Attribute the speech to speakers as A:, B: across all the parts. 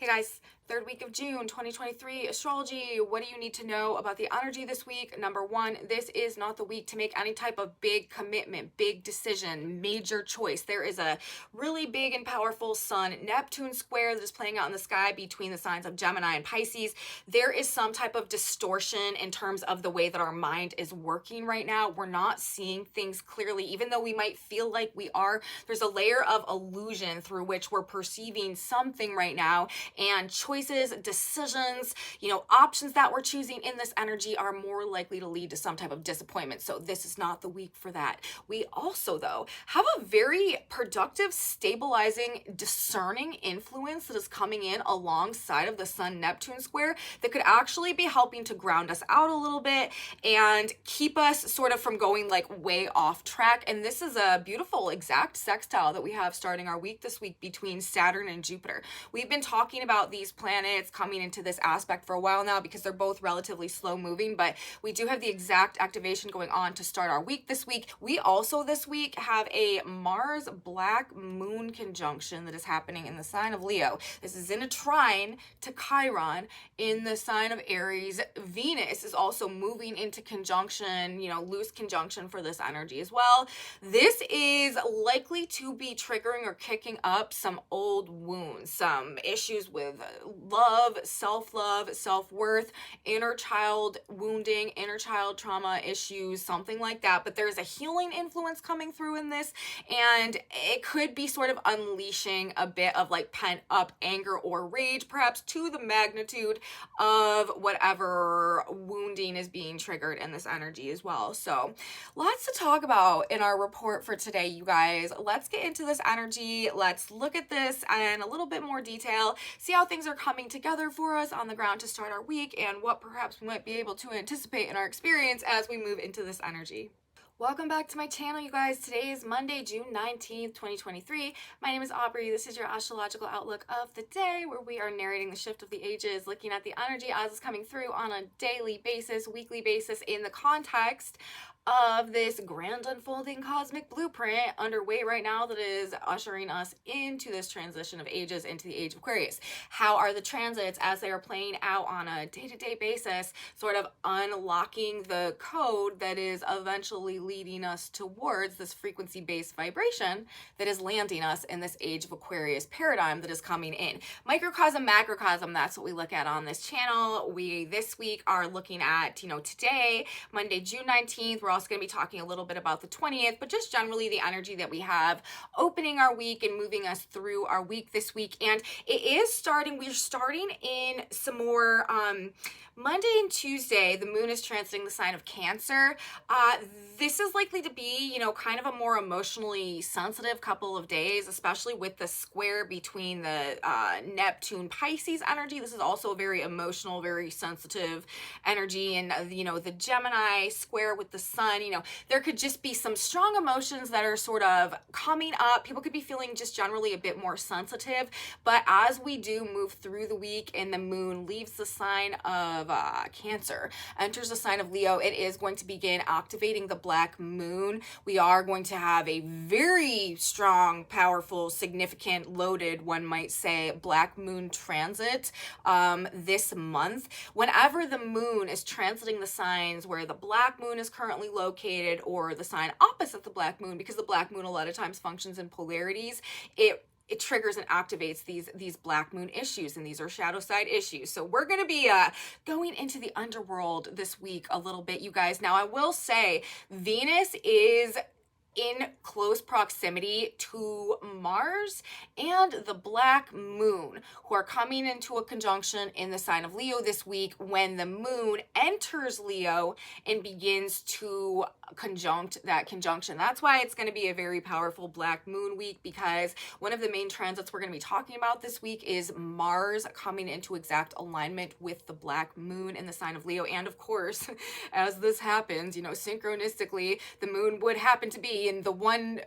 A: Hey guys, third week of June 2023 astrology. What do you need to know about the energy this week? Number one, this is not the week to make any type of big commitment, big decision, major choice. There is a really big and powerful Sun Neptune square that is playing out in the sky between the signs of Gemini and Pisces. There is some type of distortion in terms of the way that our mind is working right now. We're not seeing things clearly, even though we might feel like we are. There's a layer of illusion through which we're perceiving something right now. And choices, decisions, options that we're choosing in this energy are more likely to lead to some type of disappointment. So this is not the week for that. We also, though, have a very productive, stabilizing, discerning influence that is coming in alongside of the Sun-Neptune square that could actually be helping to ground us out a little bit and keep us sort of from going like way off track. And this is a beautiful exact sextile that we have starting our week this week between Saturn and Jupiter. We've been talking about these planets coming into this aspect for a while now because they're both relatively slow moving, but we do have the exact activation going on to start our week this week. We also this week have a Mars Black Moon conjunction that is happening in the sign of Leo. This is in a trine to Chiron in the sign of Aries. Venus is also moving into conjunction, loose conjunction for this energy as well. This is likely to be triggering or kicking up some old wounds, some issues with love, self-worth, inner child wounding, inner child trauma issues, something like that. But there's a healing influence coming through in this, and it could be sort of unleashing a bit of like pent up anger or rage, perhaps to the magnitude of whatever wounding is being triggered in this energy as well. So lots to talk about in our report for today, you guys. Let's get into this energy. Let's look at this in a little bit more detail, see how things are coming together for us on the ground to start our week, and what perhaps we might be able to anticipate in our experience as we move into this energy. Welcome back to my channel, you guys. Today is Monday, June 19th, 2023. My name is Aubrey. This is your astrological outlook of the day, where we are narrating the shift of the ages, looking at the energy as it's coming through on a daily basis, weekly basis, in the context of this grand unfolding cosmic blueprint underway right now that is ushering us into this transition of ages into the age of Aquarius. How are the transits as they are playing out on a day-to-day basis sort of unlocking the code that is eventually leading us towards this frequency-based vibration that is landing us in this age of Aquarius paradigm that is coming in. Microcosm, macrocosm, that's what we look at on this channel. We this week are looking at, today, Monday, June 19th. We're also going to be talking a little bit about the 20th, but just generally the energy that we have opening our week and moving us through our week this week. And we're starting in some more Monday and Tuesday. The moon is transiting the sign of Cancer. This is likely to be, kind of a more emotionally sensitive couple of days, especially with the square between the Neptune Pisces energy. This is also a very emotional, very sensitive energy. And, the Gemini square with the sun, there could just be some strong emotions that are sort of coming up. People could be feeling just generally a bit more sensitive. But as we do move through the week and the moon leaves the sign of Cancer, enters the sign of Leo, it is going to begin activating the black moon. We are going to have a very strong, powerful, significant, loaded, one might say, black moon transit this month. Whenever the moon is transiting the signs where the black moon is currently located, or the sign opposite the black moon, because the black moon a lot of times functions in polarities, it triggers and activates these black moon issues, and these are shadow side issues. So we're going to be going into the underworld this week a little bit, you guys. Now, I will say Venus is in close proximity to Mars and the black moon, who are coming into a conjunction in the sign of Leo this week when the moon enters Leo and begins to conjunct that conjunction. That's why it's going to be a very powerful black moon week, because one of the main transits we're going to be talking about this week is Mars coming into exact alignment with the black moon in the sign of Leo. And of course, as this happens, synchronistically, the moon would happen to be in the one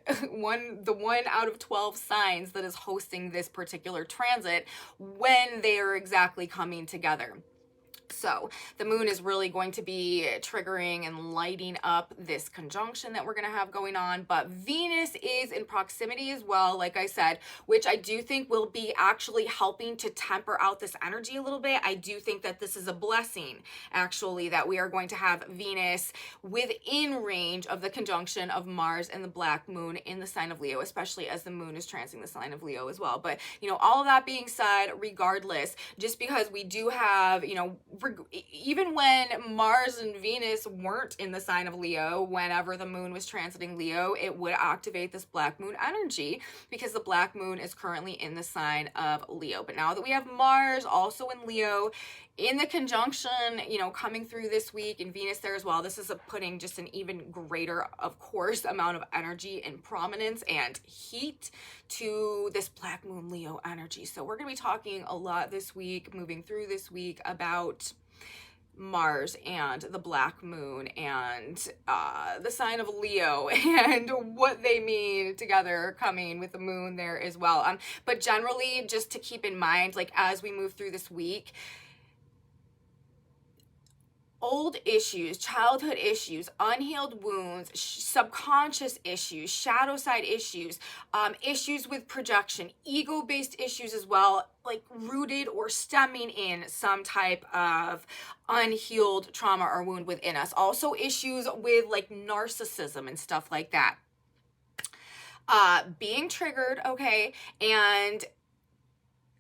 A: out of 12 signs that is hosting this particular transit when they are exactly coming together. So the moon is really going to be triggering and lighting up this conjunction that we're going to have going on. But Venus is in proximity as well, like I said, which I do think will be actually helping to temper out this energy a little bit. I do think that this is a blessing, actually, that we are going to have Venus within range of the conjunction of Mars and the black moon in the sign of Leo, especially as the moon is transing the sign of Leo as well. But, you know, all of that being said, regardless, just because we do have, you know, even when Mars and Venus weren't in the sign of Leo, whenever the moon was transiting Leo, it would activate this black moon energy because the black moon is currently in the sign of Leo. But now that we have Mars also in Leo, in the conjunction, you know, coming through this week, and Venus there as well, this is putting just an even greater, of course, amount of energy and prominence and heat to this black moon Leo energy. So we're going to be talking a lot this week, moving through this week, about Mars and the black moon and the sign of Leo and what they mean together, coming with the moon there as well. But generally, just to keep in mind, like as we move through this week, old issues, childhood issues, unhealed wounds, subconscious issues, shadow side issues, issues with projection, ego-based issues as well, like rooted or stemming in some type of unhealed trauma or wound within us. Also issues with like narcissism and stuff like that. Being triggered, okay, and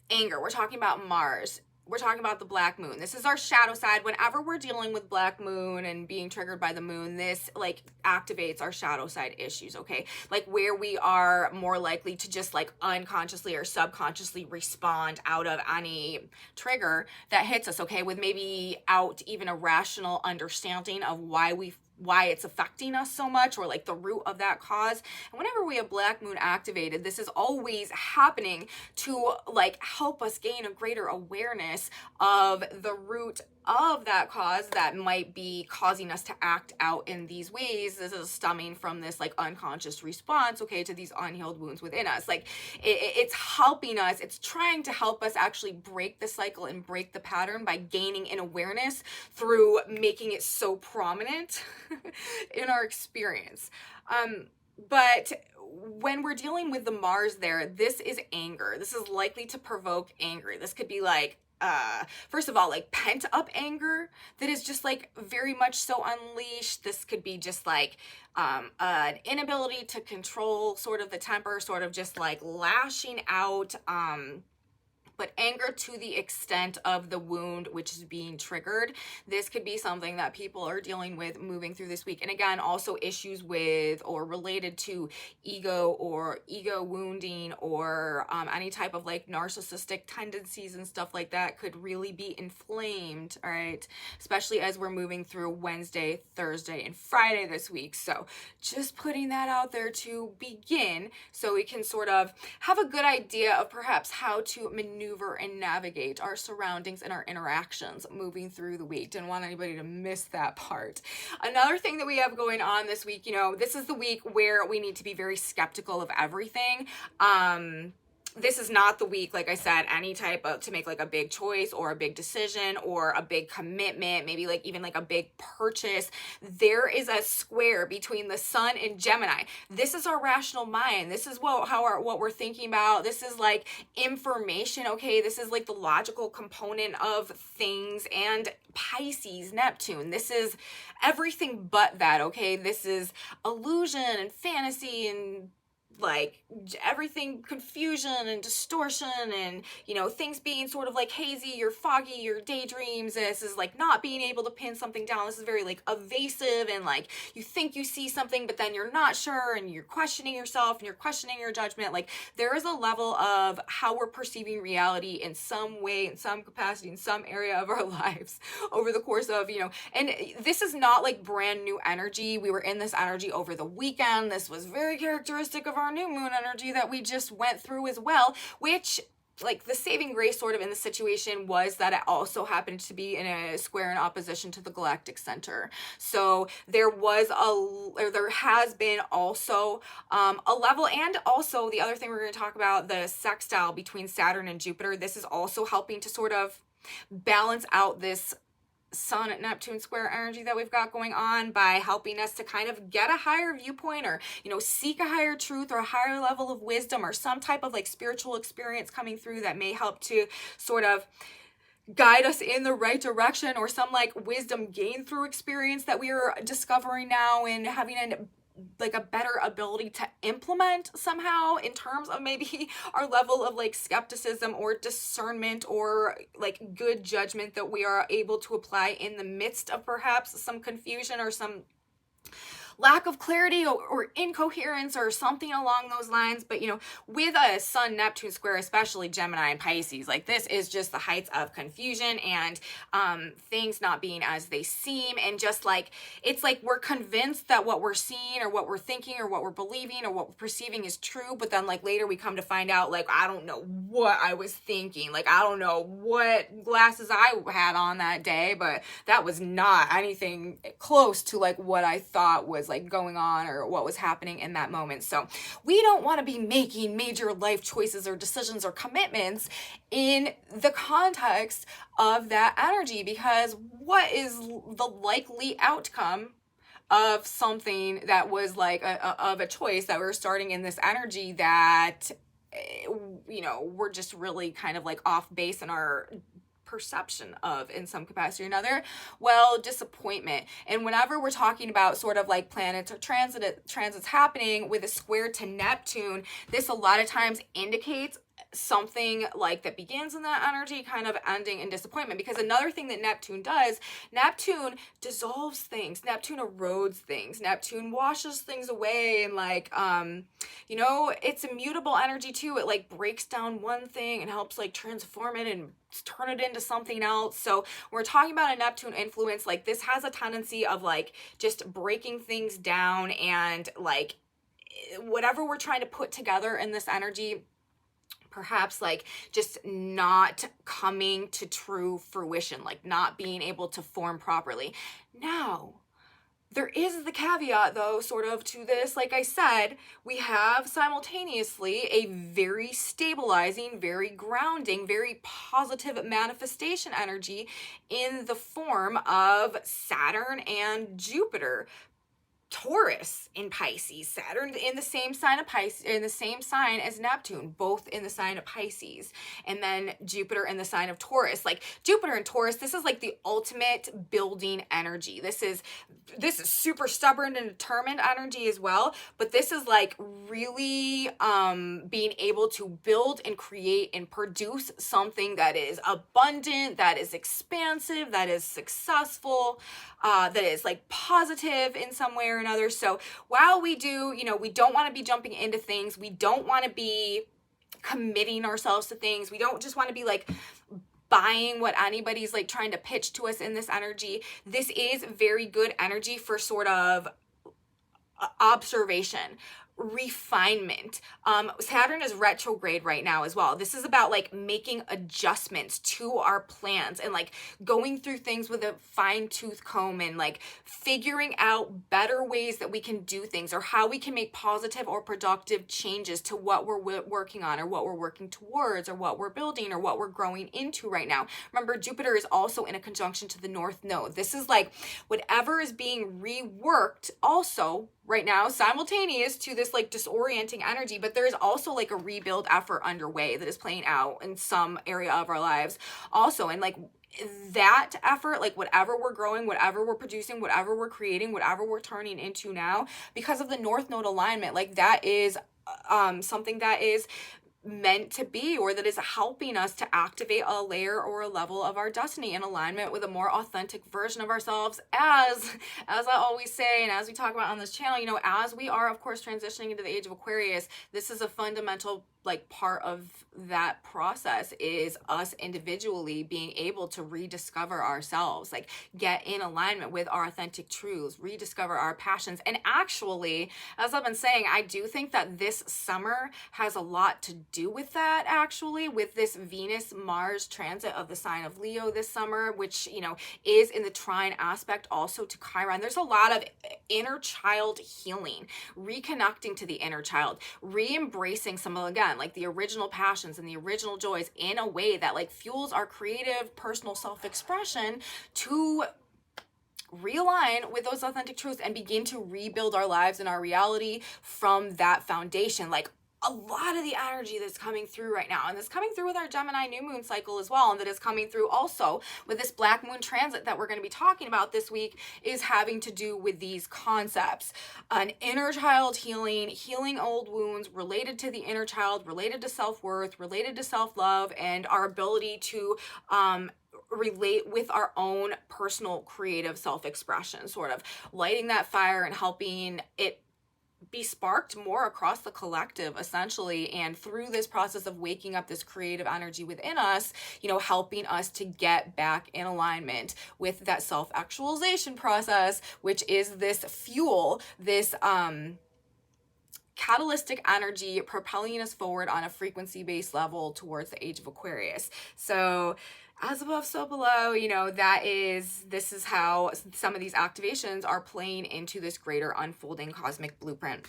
A: anger. We're talking about Mars. We're talking about the black moon. This is our shadow side. Whenever we're dealing with black moon and being triggered by the moon, this like activates our shadow side issues, okay? Like where we are more likely to just like unconsciously or subconsciously respond out of any trigger that hits us, okay? With maybe out even a rational understanding of why it's affecting us so much, or like the root of that cause. And whenever we have black moon activated, this is always happening to like help us gain a greater awareness of the root of that cause that might be causing us to act out in these ways. This is stemming from this like unconscious response, okay, to these unhealed wounds within us. Like it's helping us, it's trying to help us actually break the cycle and break the pattern by gaining an awareness through making it so prominent in our experience. But when we're dealing with the Mars there, this is anger. This is likely to provoke anger. This could be like, first of all, like pent up anger that is just like very much so unleashed. This could be just like an inability to control sort of the temper, sort of just like lashing out, but anger to the extent of the wound which is being triggered. This could be something that people are dealing with moving through this week. And again, also issues with or related to ego or ego wounding or any type of like narcissistic tendencies and stuff like that could really be inflamed, all right? Especially as we're moving through Wednesday, Thursday, and Friday this week. So just putting that out there to begin so we can sort of have a good idea of perhaps how to maneuver and navigate our surroundings and our interactions moving through the week. Didn't want anybody to miss that part. Another thing that we have going on this week, you know, this is the week where we need to be very skeptical of everything. This is not the week, like I said, any type of to make like a big choice or a big decision or a big commitment, maybe like even like a big purchase. There is a square between the sun and Gemini. This is our rational mind. This is what we're thinking about. This is like information, okay? This is like the logical component of things. And Pisces, Neptune, this is everything but that, okay? This is illusion and fantasy and like everything, confusion and distortion and, you know, things being sort of like hazy, you're foggy, your daydreams. This is like not being able to pin something down. This is very like evasive and like you think you see something but then you're not sure and you're questioning yourself and you're questioning your judgment. Like there is a level of how we're perceiving reality in some way, in some capacity, in some area of our lives over the course of, you know, and this is not like brand new energy. We were in this energy over the weekend. This was very characteristic of our new moon energy that we just went through as well, which like the saving grace sort of in the situation was that it also happened to be in a square in opposition to the galactic center. So there has been also a level, and also the other thing we're going to talk about, the sextile between Saturn and Jupiter. This is also helping to sort of balance out this Sun Neptune square energy that we've got going on by helping us to kind of get a higher viewpoint, or, you know, seek a higher truth or a higher level of wisdom or some type of like spiritual experience coming through that may help to sort of guide us in the right direction, or some like wisdom gained through experience that we are discovering now and having like a better ability to implement somehow in terms of maybe our level of like skepticism or discernment or like good judgment that we are able to apply in the midst of perhaps some confusion or some lack of clarity or incoherence or something along those lines. But, you know, with a Sun Neptune square, especially Gemini and Pisces, like this is just the heights of confusion and things not being as they seem, and just like it's like we're convinced that what we're seeing or what we're thinking or what we're believing or what we're perceiving is true, but then like later we come to find out, like, I don't know what I was thinking, like I don't know what glasses I had on that day, but that was not anything close to like what I thought was like going on or what was happening in that moment. So we don't want to be making major life choices or decisions or commitments in the context of that energy, because what is the likely outcome of something that was like of a choice that we're starting in this energy that, you know, we're just really kind of like off base in our perception of in some capacity or another? Well, disappointment. And whenever we're talking about sort of like planets or transits happening with a square to Neptune, this a lot of times indicates something like that begins in that energy kind of ending in disappointment. Because another thing that Neptune does, Neptune dissolves things, Neptune erodes things, Neptune washes things away, and like you know, it's immutable energy too. It like breaks down one thing and helps like transform it and turn it into something else. So we're talking about a Neptune influence, like this has a tendency of like just breaking things down, and like whatever we're trying to put together in this energy, perhaps like just not coming to true fruition, like not being able to form properly. Now, there is the caveat though, sort of to this. Like I said, we have simultaneously a very stabilizing, very grounding, very positive manifestation energy in the form of Saturn and Jupiter. Taurus in Pisces, Saturn in the same sign of Pisces, in the same sign as Neptune, both in the sign of Pisces, and then Jupiter in the sign of Taurus. Like Jupiter and Taurus, this is like the ultimate building energy. This is super stubborn and determined energy as well, but this is like really being able to build and create and produce something that is abundant, that is expansive, that is successful, that is like positive in some way or another. So while we do, you know, we don't want to be jumping into things, we don't want to be committing ourselves to things, we don't just want to be like buying what anybody's like trying to pitch to us in this energy. This is very good energy for sort of observation, refinement. Saturn is retrograde right now as well. This is about like making adjustments to our plans and like going through things with a fine-tooth comb and like figuring out better ways that we can do things, or how we can make positive or productive changes to what we're working on, or what we're working towards, or what we're building, or what we're growing into right now. Remember, Jupiter is also in a conjunction to the North Node. This is like whatever is being reworked also right now, simultaneous to this like disorienting energy, but there is also like a rebuild effort underway that is playing out in some area of our lives also. And like that effort, like whatever we're growing, whatever we're producing, whatever we're creating, whatever we're turning into now, because of the North Node alignment, like that is something that is meant to be, or that is helping us to activate a layer or a level of our destiny in alignment with a more authentic version of ourselves, as I always say, and as we talk about on this channel, you know, as we are of course transitioning into the age of Aquarius, this is a fundamental like part of that process, is us individually being able to rediscover ourselves, like get in alignment with our authentic truths, rediscover our passions. And actually, as I've been saying, I do think that this summer has a lot to do with that, actually, with this Venus-Mars transit of the sign of Leo this summer, which, you know, is in the trine aspect also to Chiron. There's a lot of inner child healing, reconnecting to the inner child, re-embracing some of, again, again, like the original passions and the original joys in a way that like fuels our creative personal self-expression to realign with those authentic truths and begin to rebuild our lives and our reality from that foundation. Like a lot of the energy that's coming through right now, and that's coming through with our Gemini new moon cycle as well, and that is coming through also with this black moon transit that we're going to be talking about this week, is having to do with these concepts. An inner child healing, healing old wounds related to the inner child, related to self-worth, related to self-love, and our ability to relate with our own personal creative self-expression, sort of lighting that fire and helping it be sparked more across the collective, essentially. And through this process of waking up this creative energy within us, you know, helping us to get back in alignment with that self-actualization process, which is this fuel, this catalytic energy propelling us forward on a frequency-based level towards the age of Aquarius. So as above, so below, you know, this is how some of these activations are playing into this greater unfolding cosmic blueprint.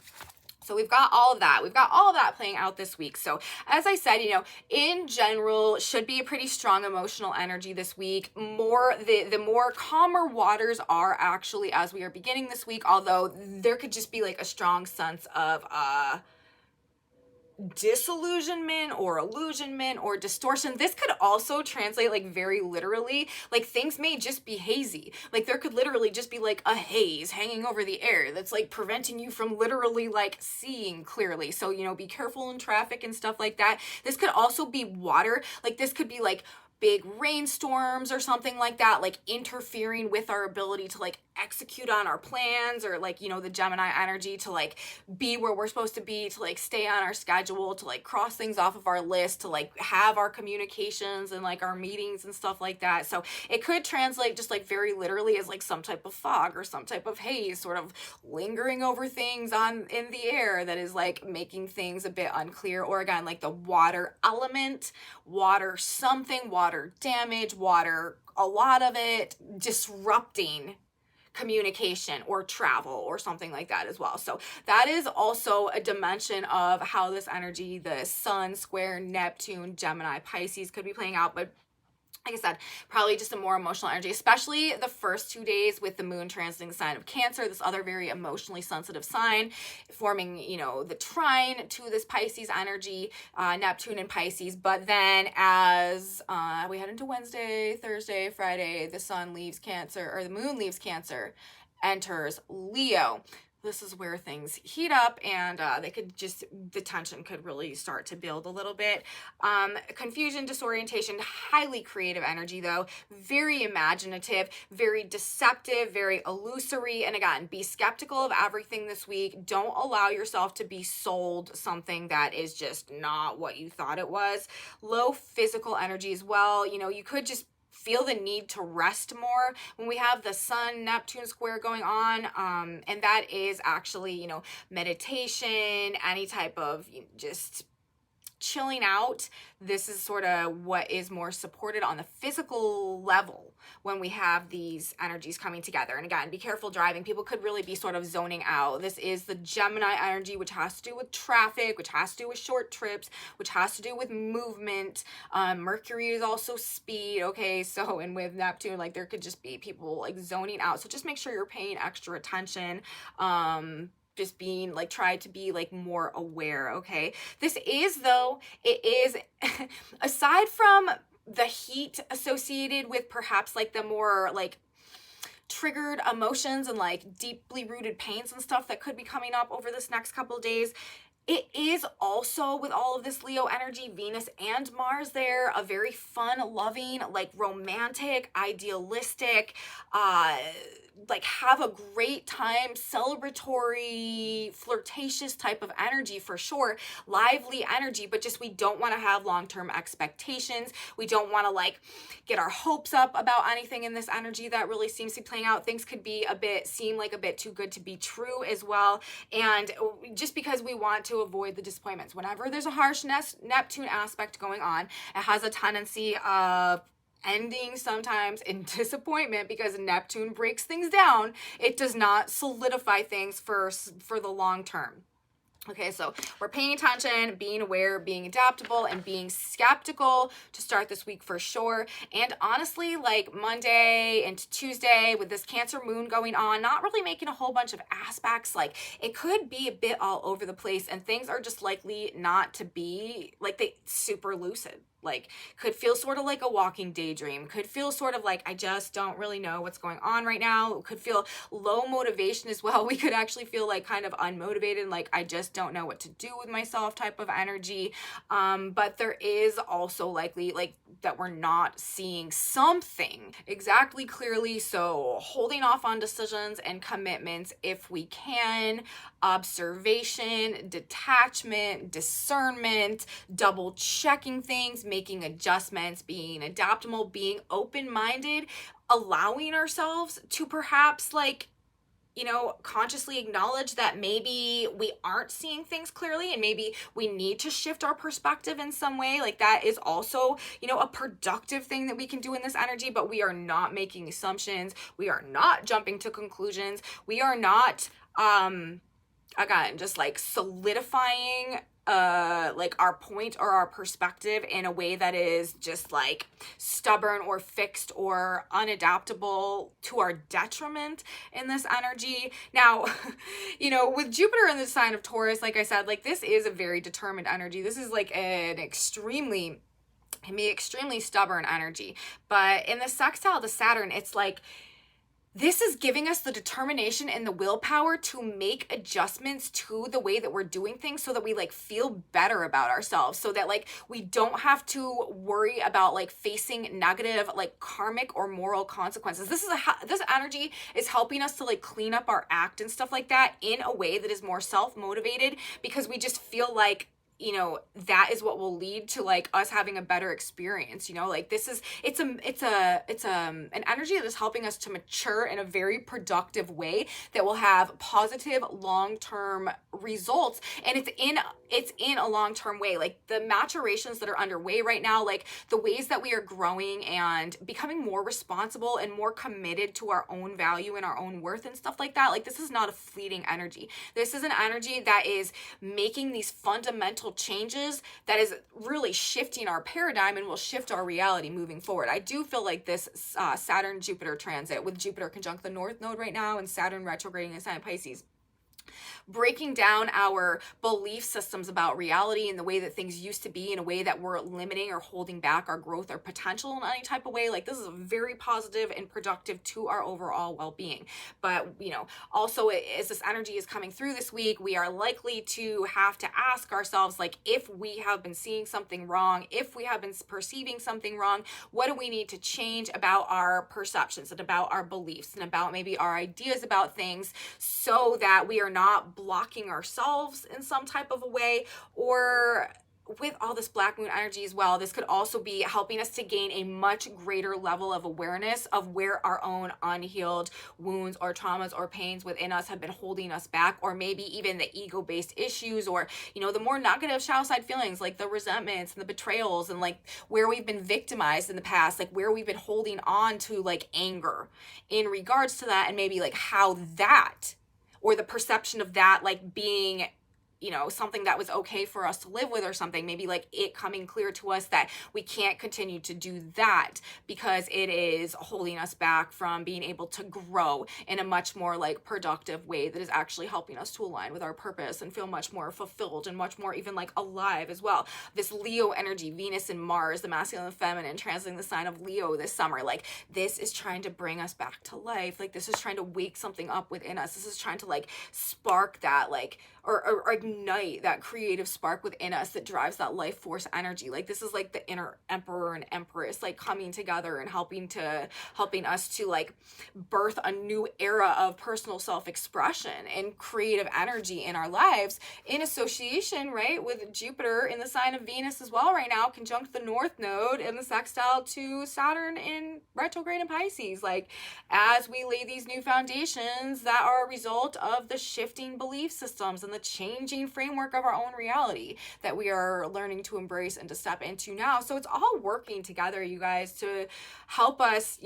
A: So we've got all of that. We've got all of that playing out this week. So as I said, you know, in general, should be a pretty strong emotional energy this week. The more calmer waters are actually as we are beginning this week, although there could just be like a strong sense of disillusionment or illusionment or distortion. This could also translate like very literally, like things may just be hazy. Like there could literally just be like a haze hanging over the air that's like preventing you from literally like seeing clearly. So, you know, be careful in traffic and stuff like that. This could also be water. Like this could be like big rainstorms or something like that, like interfering with our ability to like execute on our plans, or like, you know, the Gemini energy to like be where we're supposed to be, to like stay on our schedule, to like cross things off of our list, to like have our communications and like our meetings and stuff like that. So it could translate just like very literally as like some type of fog or some type of haze sort of lingering over things in the air that is like making things a bit unclear. Or again, like the water element, water something, water damage, water, a lot of it disrupting communication or travel or something like that as well. So that is also a dimension of how this energy, the Sun square Neptune, Gemini, Pisces, could be playing out. But like I said, probably just a more emotional energy, especially the first 2 days with the moon transiting the sign of Cancer, this other very emotionally sensitive sign, forming, you know, the trine to this Pisces energy, Neptune and Pisces. But then as we head into Wednesday, Thursday, Friday, the sun leaves Cancer, or the moon leaves Cancer, enters Leo. This is where things heat up, and the tension could really start to build a little bit. Confusion, disorientation, highly creative energy though, very imaginative, very deceptive, very illusory. And again, be skeptical of everything this week. Don't allow yourself to be sold something that is just not what you thought it was. Low physical energy as well. You know, you could just feel the need to rest more when we have the Sun Neptune square going on, and that is actually, you know, meditation, any type of just chilling out. This is sort of what is more supported on the physical level when we have these energies coming together. And again, be careful driving. People could really be sort of zoning out. This is the Gemini energy, which has to do with traffic, which has to do with short trips, which has to do with movement. Mercury is also speed. Okay, so, and with Neptune, like there could just be people like zoning out. So just make sure you're paying extra attention. Just being like, try to be like more aware. Okay, this is though, it is aside from the heat associated with perhaps like the more like triggered emotions and like deeply rooted pains and stuff that could be coming up over this next couple of days, it is also, with all of this Leo energy, Venus and Mars there, a very fun, loving, like romantic, idealistic, like have a great time, celebratory, flirtatious type of energy for sure, lively energy, but just we don't want to have long-term expectations. We don't want to like get our hopes up about anything in this energy that really seems to be playing out. Things could be seem like a bit too good to be true as well. And just because we want to avoid the disappointments, whenever there's a harsh Neptune aspect going on, it has a tendency of ending sometimes in disappointment, because Neptune breaks things down. It does not solidify things for the long term. Okay, so we're paying attention, being aware, being adaptable, and being skeptical to start this week for sure. And honestly, like Monday and Tuesday with this Cancer moon going on, not really making a whole bunch of aspects, like it could be a bit all over the place, and things are just likely not to be like they super lucid. Like could feel sort of like a walking daydream, could feel sort of like I just don't really know what's going on right now, could feel low motivation as well. We could actually feel like kind of unmotivated, like I just don't know what to do with myself type of energy. But there is also likely like that we're not seeing something exactly clearly, so holding off on decisions and commitments if we can, observation, detachment, discernment, double checking things, making adjustments, being adaptable, being open-minded, allowing ourselves to perhaps like consciously acknowledge that maybe we aren't seeing things clearly and maybe we need to shift our perspective in some way. Like that is also, a productive thing that we can do in this energy, but we are not making assumptions. We are not jumping to conclusions. We are not, again, just like solidifying like our point or our perspective in a way that is just like stubborn or fixed or unadaptable to our detriment in this energy. Now, with Jupiter in the sign of Taurus, like I said, like this is a very determined energy. This is like an extremely stubborn energy. But in the sextile to Saturn, it's like this is giving us the determination and the willpower to make adjustments to the way that we're doing things so that we like feel better about ourselves, so that like we don't have to worry about like facing negative like karmic or moral consequences. This energy is helping us to like clean up our act and stuff like that in a way that is more self-motivated, because we just feel like that is what will lead to like us having a better experience. Like this is it's an energy that is helping us to mature in a very productive way that will have positive long-term results, and it's in a long-term way. Like the maturations that are underway right now, like the ways that we are growing and becoming more responsible and more committed to our own value and our own worth and stuff like that. Like this is not a fleeting energy. This is an energy that is making these fundamental changes that is really shifting our paradigm and will shift our reality moving forward. I do feel like this Saturn-Jupiter transit, with Jupiter conjunct the North Node right now and Saturn retrograding in sign of Pisces, breaking down our belief systems about reality and the way that things used to be in a way that we're limiting or holding back our growth or potential in any type of way. Like this is very positive and productive to our overall well-being. But, also as this energy is coming through this week, we are likely to have to ask ourselves, like, if we have been seeing something wrong, if we have been perceiving something wrong, what do we need to change about our perceptions and about our beliefs and about maybe our ideas about things, so that we are not blocking ourselves in some type of a way. Or with all this black moon energy as well, this could also be helping us to gain a much greater level of awareness of where our own unhealed wounds or traumas or pains within us have been holding us back, or maybe even the ego-based issues, or the more negative shadow side feelings like the resentments and the betrayals, and like where we've been victimized in the past, like where we've been holding on to like anger in regards to that, and maybe like how that, or the perception of that like being something that was okay for us to live with or something, maybe like it coming clear to us that we can't continue to do that because it is holding us back from being able to grow in a much more like productive way that is actually helping us to align with our purpose and feel much more fulfilled and much more even like alive as well. This Leo energy, Venus and Mars, the masculine and feminine, transiting the sign of Leo this summer, like this is trying to bring us back to life. Like this is trying to wake something up within us. This is trying to like spark that like or ignite that creative spark within us that drives that life force energy. Like this is like the inner emperor and empress like coming together and helping us to like birth a new era of personal self-expression and creative energy in our lives, in association, right, with Jupiter in the sign of Venus as well right now, conjunct the North Node and the sextile to Saturn in retrograde in Pisces. Like as we lay these new foundations that are a result of the shifting belief systems and the changing framework of our own reality that we are learning to embrace and to step into now. So it's all working together, you guys, to help us,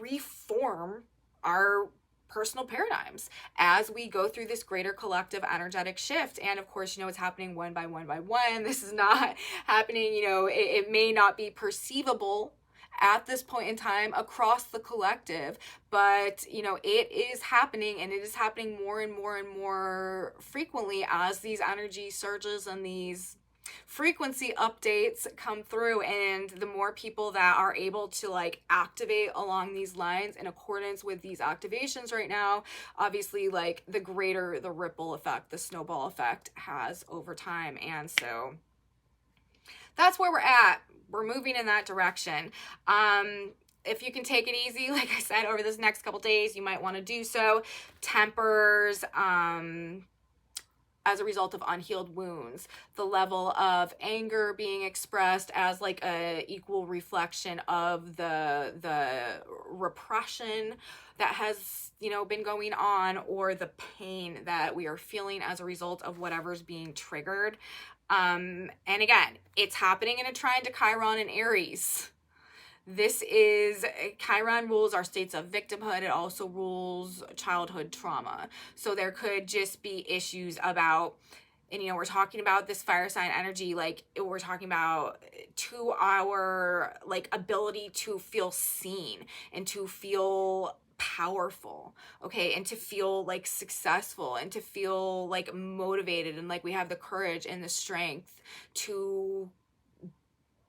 A: reform our personal paradigms as we go through this greater collective energetic shift. And of course, you know, it's happening one by one by one. This is not happening, you know, it may not be perceivable at this point in time across the collective, but you know, it is happening, and it is happening more and more and more frequently as these energy surges and these frequency updates come through. And the more people that are able to like activate along these lines in accordance with these activations right now, obviously like the greater the ripple effect, the snowball effect has over time. And so that's where we're at. We're moving in that direction. If you can take it easy, like I said, over this next couple days, you might want to do so. Tempers, as a result of unhealed wounds, the level of anger being expressed as like a equal reflection of the repression that has, you know, been going on, or the pain that we are feeling as a result of whatever's being triggered. And again, it's happening in a trine to Chiron and Aries. This is, Chiron rules our states of victimhood. It also rules childhood trauma. So there could just be issues about, and you know, we're talking about this fire sign energy, like we're talking about to our like ability to feel seen and to feel powerful, okay, and to feel like successful and to feel like motivated and like we have the courage and the strength to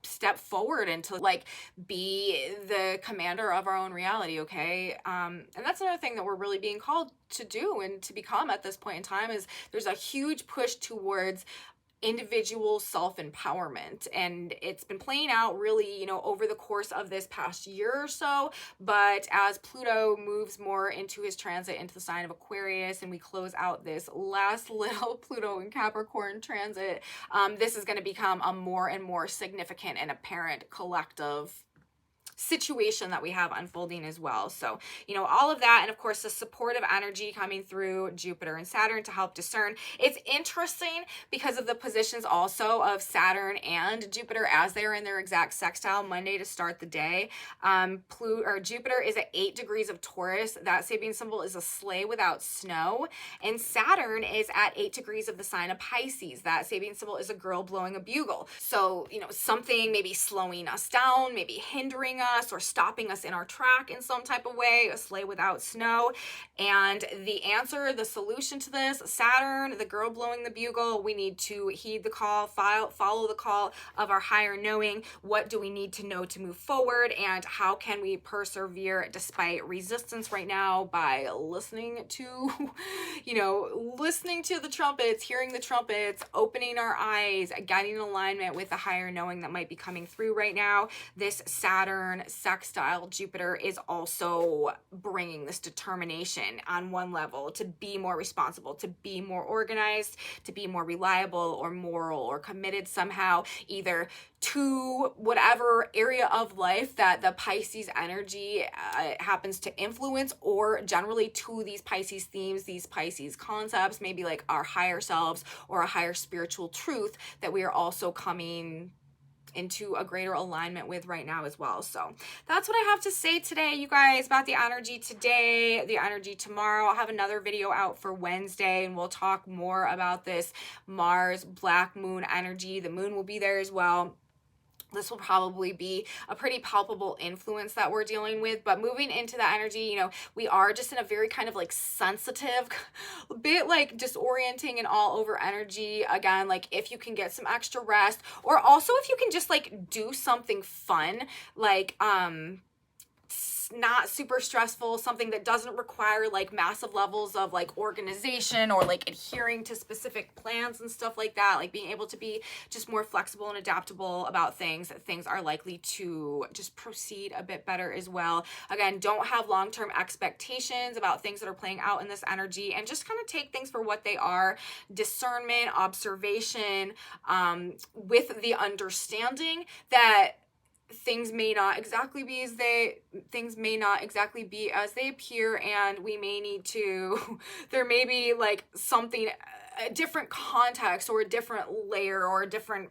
A: step forward and to like be the commander of our own reality, okay? And that's another thing that we're really being called to do and to become at this point in time, is there's a huge push towards individual self-empowerment, and it's been playing out really, you know, over the course of this past year or so. But as Pluto moves more into his transit into the sign of Aquarius, and we close out this last little Pluto in Capricorn transit, this is going to become a more and more significant and apparent collective situation that we have unfolding as well. So, you know, all of that, and of course the supportive energy coming through Jupiter and Saturn to help discern. It's interesting because of the positions also of Saturn and Jupiter as they're in their exact sextile Monday to start the day. Jupiter is at 8 degrees of Taurus. That Sabian symbol is a sleigh without snow. And Saturn is at 8 degrees of the sign of Pisces. That Sabian symbol is a girl blowing a bugle. So, you know, something maybe slowing us down, maybe hindering us or stopping us in our track in some type of way, a sleigh without snow. And the answer, the solution to this, Saturn, the girl blowing the bugle, we need to heed the call, follow the call of our higher knowing. What do we need to know to move forward, and how can we persevere despite resistance right now? By listening to, you know, listening to the trumpets, hearing the trumpets, opening our eyes, getting in alignment with the higher knowing that might be coming through right now. This Saturn sextile Jupiter is also bringing this determination on one level to be more responsible, to be more organized, to be more reliable or moral or committed somehow, either to whatever area of life that the Pisces energy happens to influence, or generally to these Pisces themes, these Pisces concepts, maybe like our higher selves or a higher spiritual truth that we are also coming into a greater alignment with right now as well. So that's what I have to say today, you guys, about the energy today, the energy tomorrow. I'll have another video out for Wednesday, and we'll talk more about this Mars black moon energy. The moon will be there as well. This will probably be a pretty palpable influence that we're dealing with. But moving into that energy, you know, we are just in a very kind of like sensitive, a bit like disorienting and all over energy. Again, like if you can get some extra rest, or also if you can just like do something fun, like not super stressful, something that doesn't require like massive levels of like organization or like adhering to specific plans and stuff like that, like being able to be just more flexible and adaptable about things, things are likely to just proceed a bit better as well. Again, don't have long-term expectations about things that are playing out in this energy, and just kind of take things for what they are. Discernment, observation, with the understanding that things may not exactly be as they appear, and we may need to there may be like something, a different context or a different layer or a different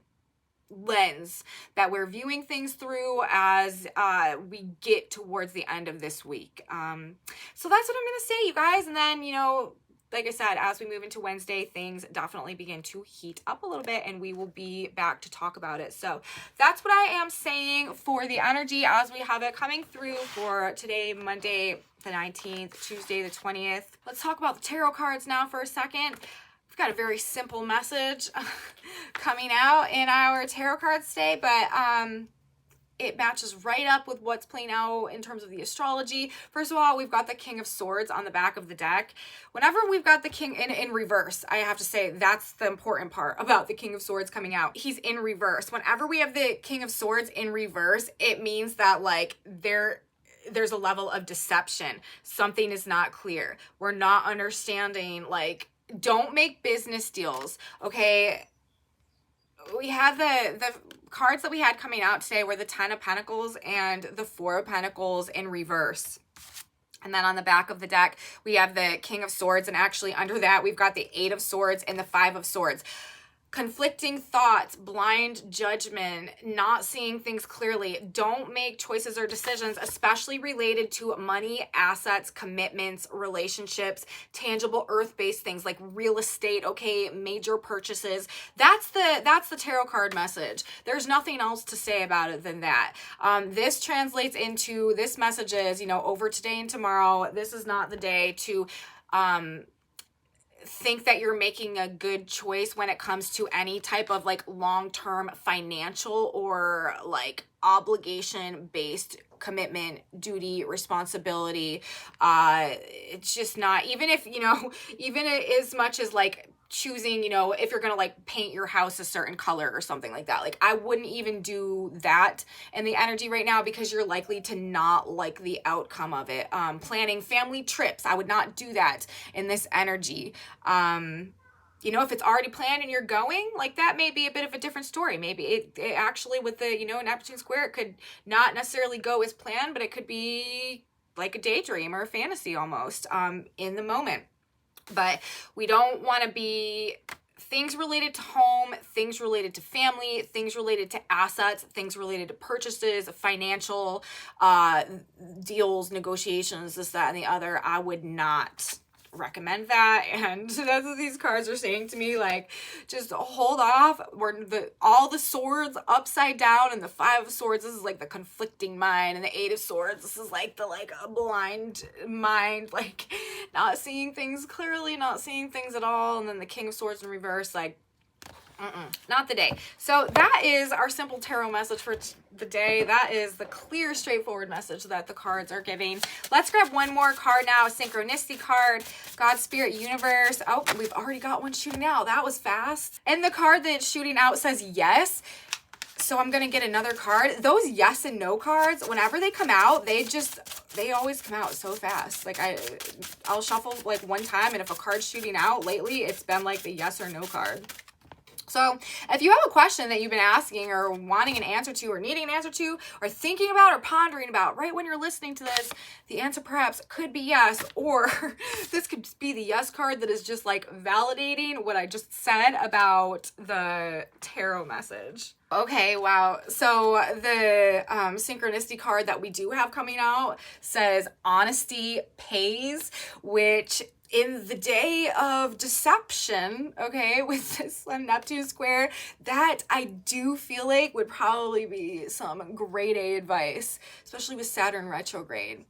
A: lens that we're viewing things through as we get towards the end of this week. So that's what I'm going to say, you guys. And then, you know, like I said, as we move into Wednesday, things definitely begin to heat up a little bit, and we will be back to talk about it. So that's what I am saying for the energy as we have it coming through for today, Monday the 19th, Tuesday the 20th. Let's talk about the tarot cards now for a second. We've got a very simple message coming out in our tarot cards today, but it matches right up with what's playing out in terms of the astrology. First of all, we've got the King of Swords on the back of the deck. Whenever we've got the King in reverse, I have to say that's the important part about the King of Swords coming out. He's in reverse. Whenever we have the King of Swords in reverse, it means that like there's a level of deception. Something is not clear. We're not understanding, like, don't make business deals, okay? We had the cards that we had coming out today were the 10 of Pentacles and the 4 of Pentacles in reverse. And then on the back of the deck, we have the King of Swords, and actually under that, we've got the 8 of Swords and the 5 of Swords. Conflicting thoughts, blind judgment, not seeing things clearly. Don't make choices or decisions, especially related to money, assets, commitments, relationships, tangible earth-based things like real estate, okay, major purchases. That's the tarot card message. There's nothing else to say about it than that. This translates into, this message is, you know, over today and tomorrow. This is not the day to think that you're making a good choice when it comes to any type of like long-term financial or like obligation based commitment, duty, responsibility. It's just not, even if, you know, even as much as like choosing, you know, if you're gonna like paint your house a certain color or something like that, like I wouldn't even do that in the energy right now because you're likely to not like the outcome of it. Planning family trips, I would not do that in this energy. You know, if it's already planned and you're going, like that may be a bit of a different story. Maybe it actually with the, you know, Neptune square, it could not necessarily go as planned, but it could be like a daydream or a fantasy almost in the moment. But we don't want to be things related to home, things related to family, things related to assets, things related to purchases, financial deals, negotiations, this, that, and the other. I would not recommend that. And that's what these cards are saying to me, like, just hold off. We're all the swords upside down, and the 5 of Swords, this is like the conflicting mind, and the 8 of Swords, this is like the like a blind mind, like not seeing things clearly, not seeing things at all. And then the King of Swords in reverse, like not the day. So that is our simple tarot message for the day. That is the clear, straightforward message that the cards are giving. Let's grab one more card now, a synchronicity card. God, Spirit, Universe. Oh, we've already got one shooting out. That was fast. And the card that's shooting out says yes. So I'm going to get another card. Those yes and no cards, whenever they come out, they always come out so fast. Like I'll shuffle like one time, and if a card's shooting out lately, it's been like the yes or no card. So if you have a question that you've been asking or wanting an answer to or needing an answer to or thinking about or pondering about right when you're listening to this, the answer perhaps could be yes, or this could be the yes card that is just like validating what I just said about the tarot message. Okay, wow. So the synchronicity card that we do have coming out says honesty pays, which in the day of deception, okay, with this Neptune square, that I do feel like would probably be some grade A advice, especially with Saturn retrograde.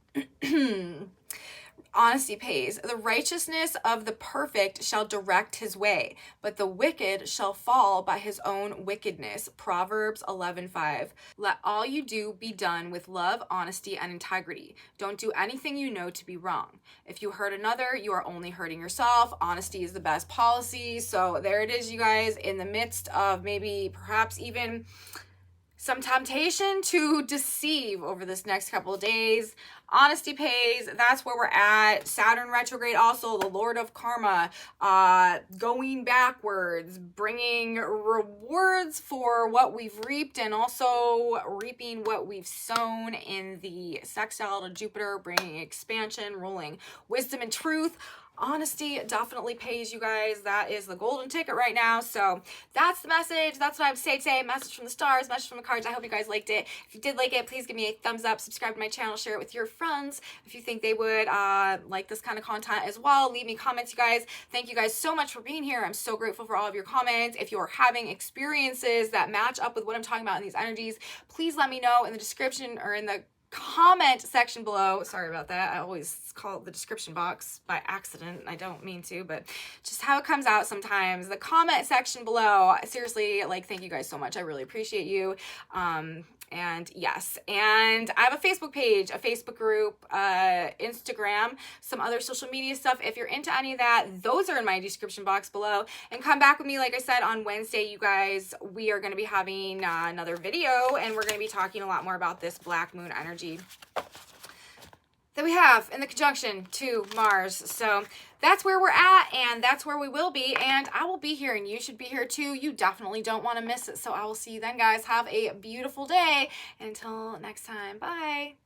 A: Honesty pays. The righteousness of the perfect shall direct his way, but the wicked shall fall by his own wickedness. Proverbs 11:5. Let all you do be done with love, honesty, and integrity. Don't do anything you know to be wrong. If you hurt another, you are only hurting yourself. Honesty is the best policy. So there it is, you guys, in the midst of maybe perhaps even some temptation to deceive over this next couple of days. Honesty pays. That's where we're at. Saturn retrograde, also the Lord of Karma, going backwards, bringing rewards for what we've reaped, and also reaping what we've sown in the sextile to Jupiter, bringing expansion, ruling wisdom and truth. Honesty definitely pays, you guys. That is the golden ticket right now. So that's the message. That's what I would say today. Message from the stars, message from the cards. I hope you guys liked it. If you did like it, please give me a thumbs up, subscribe to my channel, share it with your friends if you think they would like this kind of content as well. Leave me comments, you guys. Thank you guys so much for being here. I'm so grateful for all of your comments. If you're having experiences that match up with what I'm talking about in these energies, please let me know in the description or in the comment section below. Sorry about that. I always call it the description box by accident. I don't mean to, but just how it comes out sometimes. The comment section below. Seriously, like, thank you guys so much. I really appreciate you. And yes, and I have a Facebook page, a Facebook group, Instagram, some other social media stuff. If you're into any of that, those are in my description box below. And come back with me, like I said, on Wednesday, you guys. We are going to be having another video, and we're going to be talking a lot more about this black moon energy that we have in the conjunction to Mars. So that's where we're at, and that's where we will be, and I will be here, and you should be here too. You definitely don't want to miss it. So I will see you then, guys. Have a beautiful day. Until next time, bye.